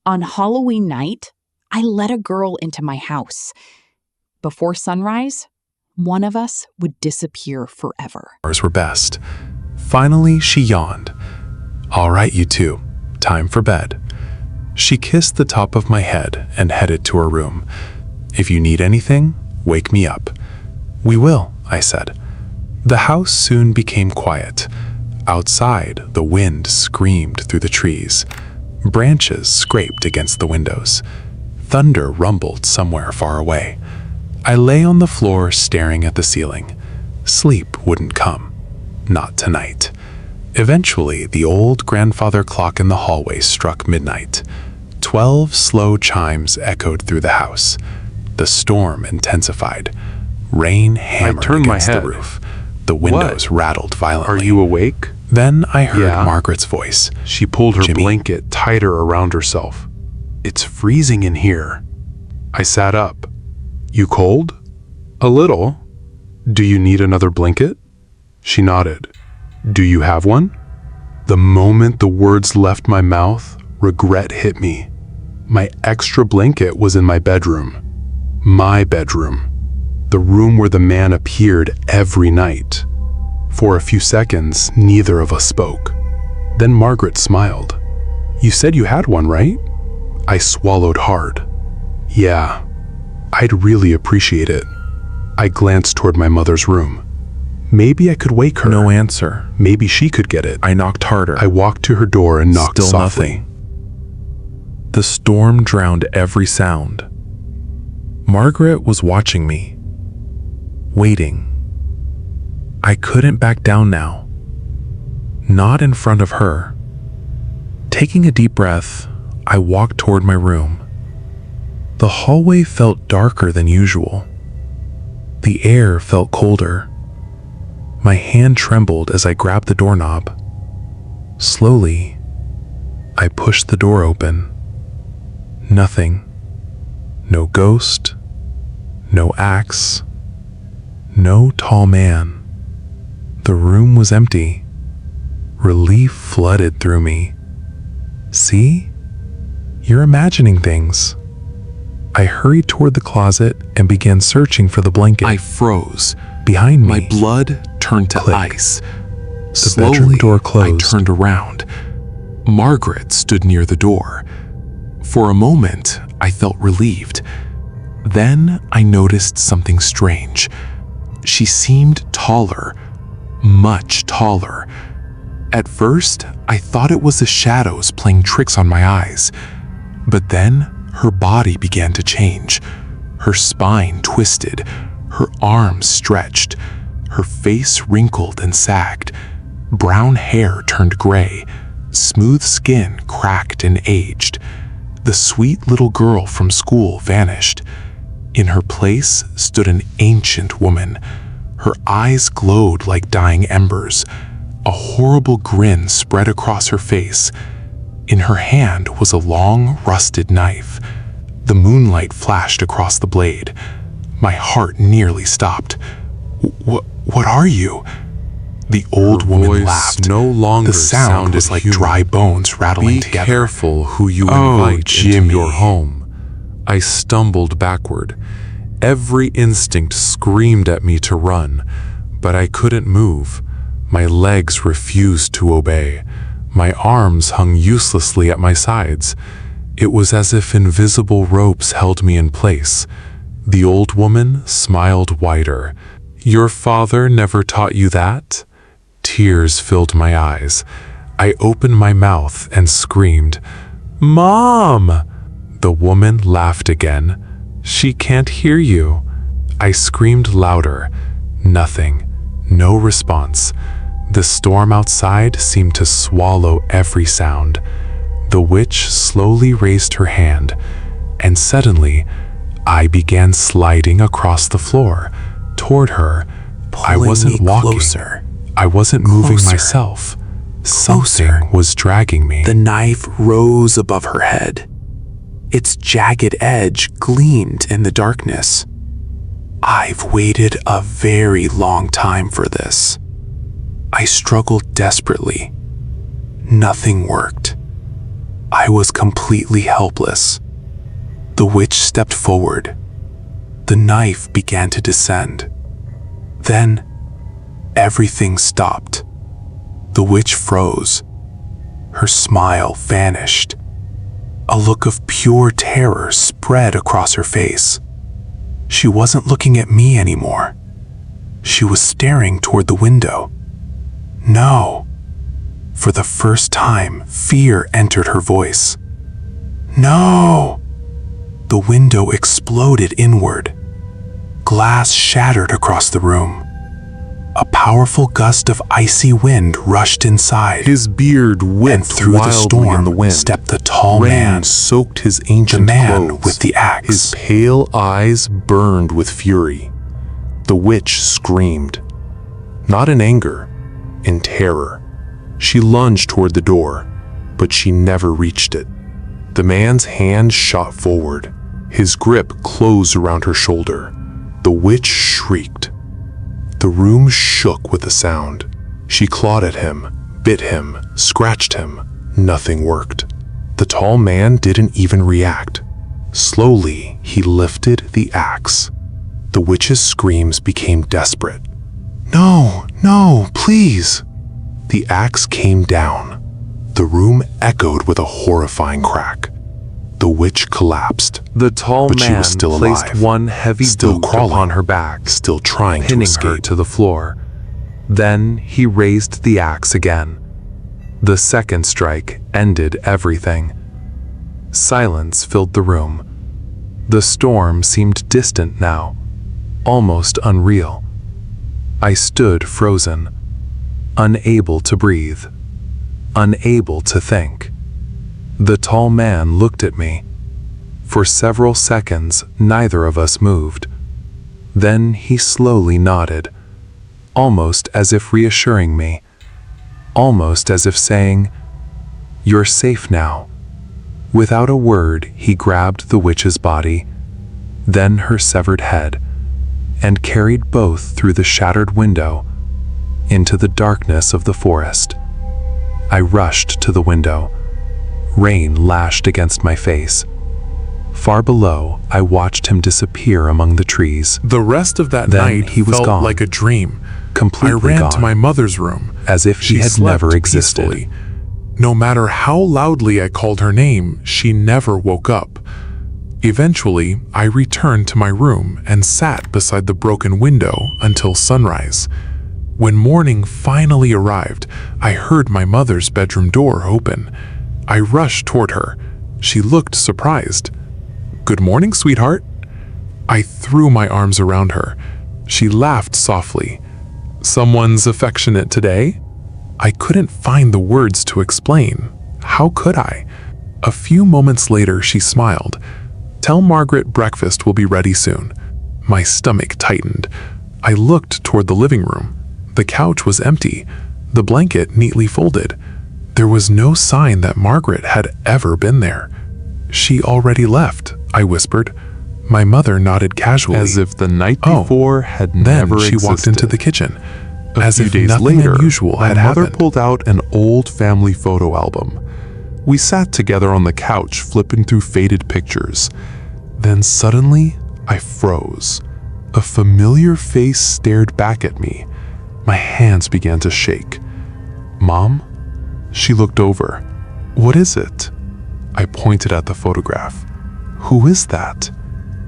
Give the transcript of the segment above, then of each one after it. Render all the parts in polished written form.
On Halloween night, I let a girl into my house. Before sunrise, one of us would disappear forever. Ours were best. Finally, she yawned. All right, you two, time for bed. She kissed the top of my head and headed to her room. If you need anything, wake me up. We will, I said. The house soon became quiet. Outside, the wind screamed through the trees. Branches scraped against the windows. Thunder rumbled somewhere far away. I lay on the floor staring at the ceiling. Sleep wouldn't come. Not tonight. Eventually, the old grandfather clock in the hallway struck midnight. 12 slow chimes echoed through the house. The storm intensified. Rain hammered against the roof. The windows rattled violently. Are you awake? Then I heard Margaret's voice. She pulled her blanket tighter around herself. It's freezing in here. I sat up. You cold? A little. Do you need another blanket? She nodded. Do you have one? The moment the words left my mouth, regret hit me. My extra blanket was in my bedroom. My bedroom. The room where the man appeared every night. For a few seconds, neither of us spoke. Then Margaret smiled. You said you had one, right? I swallowed hard. Yeah, I'd really appreciate it. I glanced toward my mother's room. Maybe I could wake her. No answer. Maybe she could get it. I knocked harder. I walked to her door and knocked Still softly. Nothing. The storm drowned every sound. Margaret was watching me, waiting. I couldn't back down now. Not in front of her. Taking a deep breath, I walked toward my room. The hallway felt darker than usual. The air felt colder. My hand trembled as I grabbed the doorknob. Slowly, I pushed the door open. Nothing. No ghost. No axe. No tall man. The room was empty. Relief flooded through me. See? You're imagining things. I hurried toward the closet and began searching for the blanket. I froze. Behind me, My blood turned to Click. ice. The bedroom door closed. I turned around. Margaret stood near the door. For a moment, I felt relieved. Then I noticed something strange. She seemed taller, much taller. At first, I thought it was the shadows playing tricks on my eyes. But then, her body began to change. Her spine twisted, her arms stretched, her face wrinkled and sagged. Brown hair turned gray, smooth skin cracked and aged. The sweet little girl from school vanished. In her place stood an ancient woman. Her eyes glowed like dying embers. A horrible grin spread across her face. In her hand was a long, rusted knife. The moonlight flashed across the blade. My heart nearly stopped. What are you? The old woman laughed. No longer the sound was like human. dry bones rattling together. Be careful who you Oh, invite Jimmy. into your home. I stumbled backward. Every instinct screamed at me to run, but I couldn't move. My legs refused to obey. My arms hung uselessly at my sides. It was as if invisible ropes held me in place. The old woman smiled wider. Your father never taught you that? Tears filled my eyes. I opened my mouth and screamed, Mom! The woman laughed again. She can't hear you. I screamed louder. Nothing. No response. The storm outside seemed to swallow every sound. The witch slowly raised her hand, and suddenly, I began sliding across the floor toward her. I wasn't walking. Closer. I wasn't moving Closer. myself. Closer. Something was dragging me. The knife rose above her head. Its jagged edge gleamed in the darkness. I've waited a very long time for this. I struggled desperately. Nothing worked. I was completely helpless. The witch stepped forward. The knife began to descend. Then, everything stopped. The witch froze. Her smile vanished. A look of pure terror spread across her face. She wasn't looking at me anymore. She was staring toward the window. No. For the first time, fear entered her voice. No! The window exploded inward. Glass shattered across the room. A powerful gust of icy wind rushed inside. His beard whipped And through the wildly storm in the wind. stepped the tall Rain man, soaked his the ancient man clothes. with the axe. His pale eyes burned with fury. The witch screamed. Not in anger, in terror. She lunged toward the door, but she never reached it. The man's hand shot forward. His grip closed around her shoulder. The witch shrieked. The room shook with the sound. She clawed at him, bit him, scratched him. Nothing worked. The tall man didn't even react. Slowly, he lifted the axe. The witch's screams became desperate. "No, no, please!" The axe came down. The room echoed with a horrifying crack. The witch collapsed. The tall But she man was still placed alive, one heavy still boot crawling, upon her back, still trying to pinning escape. her to the floor. Then he raised the axe again. The second strike ended everything. Silence filled the room. The storm seemed distant now, almost unreal. I stood frozen, unable to breathe, unable to think. The tall man looked at me. For several seconds, neither of us moved. Then he slowly nodded, almost as if reassuring me, almost as if saying, "You're safe now." Without a word, he grabbed the witch's body, then her severed head, and carried both through the shattered window into the darkness of the forest. I rushed to the window. Rain lashed against my face. Far below, I watched him disappear among the trees. The rest of that Then night he was felt gone. like a dream. Completely I ran gone, to my mother's room, as if he She had slept never existed. peacefully. No matter how loudly I called her name, she never woke up. Eventually, I returned to my room and sat beside the broken window until sunrise. When morning finally arrived, I heard my mother's bedroom door open. I rushed toward her. She looked surprised. "Good morning, sweetheart." I threw my arms around her. She laughed softly. "Someone's affectionate today?" I couldn't find the words to explain. How could I? A few moments later, she smiled. "Tell Margaret breakfast will be ready soon." My stomach tightened. I looked toward the living room. The couch was empty, the blanket neatly folded. There was no sign that Margaret had ever been there. "She already left," I whispered. My mother nodded casually. As if the night Oh, before had Then never she existed. walked into the kitchen, A as few if days nothing later, unusual my had mother happened. pulled out an old family photo album. We sat together on the couch, flipping through faded pictures. Then suddenly, I froze. A familiar face stared back at me. My hands began to shake. "Mom?" She looked over. "What is it?" I pointed at the photograph. "Who is that?"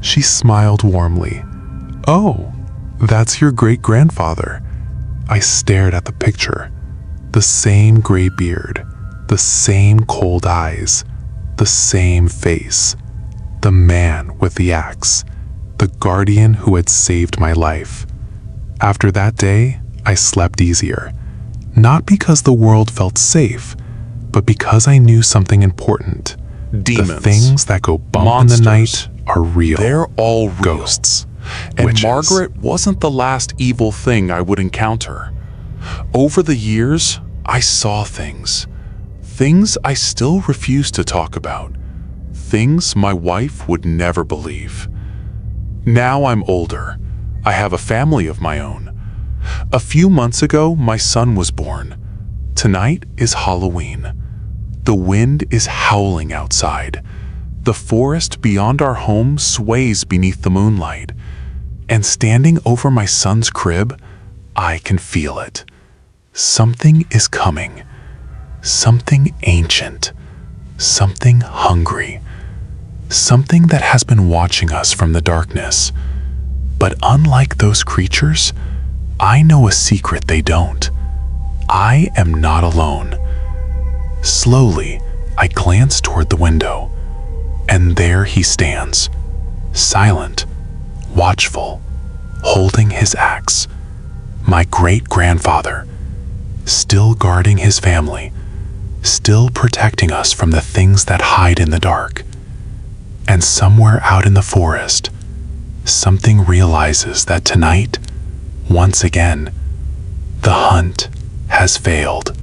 She smiled warmly. "Oh, that's your great-grandfather." I stared at the picture. The same gray beard, the same cold eyes, the same face. The man with the axe, the guardian who had saved my life. After that day, I slept easier. Not because the world felt safe, but because I knew something important. Demons, The things that go bump monsters, in the night are real. they're all real. Ghosts. And witches. Margaret wasn't the last evil thing I would encounter. Over the years, I saw things. Things I still refuse to talk about. Things my wife would never believe. Now I'm older. I have a family of my own. A few months ago, my son was born. Tonight is Halloween. The wind is howling outside. The forest beyond our home sways beneath the moonlight. And standing over my son's crib, I can feel it. Something is coming. Something ancient. Something hungry. Something that has been watching us from the darkness. But unlike those creatures, I know a secret they don't. I am not alone. Slowly, I glance toward the window, and there he stands, silent, watchful, holding his axe. My great-grandfather, still guarding his family, still protecting us from the things that hide in the dark. And somewhere out in the forest, something realizes that tonight, once again, the hunt has failed.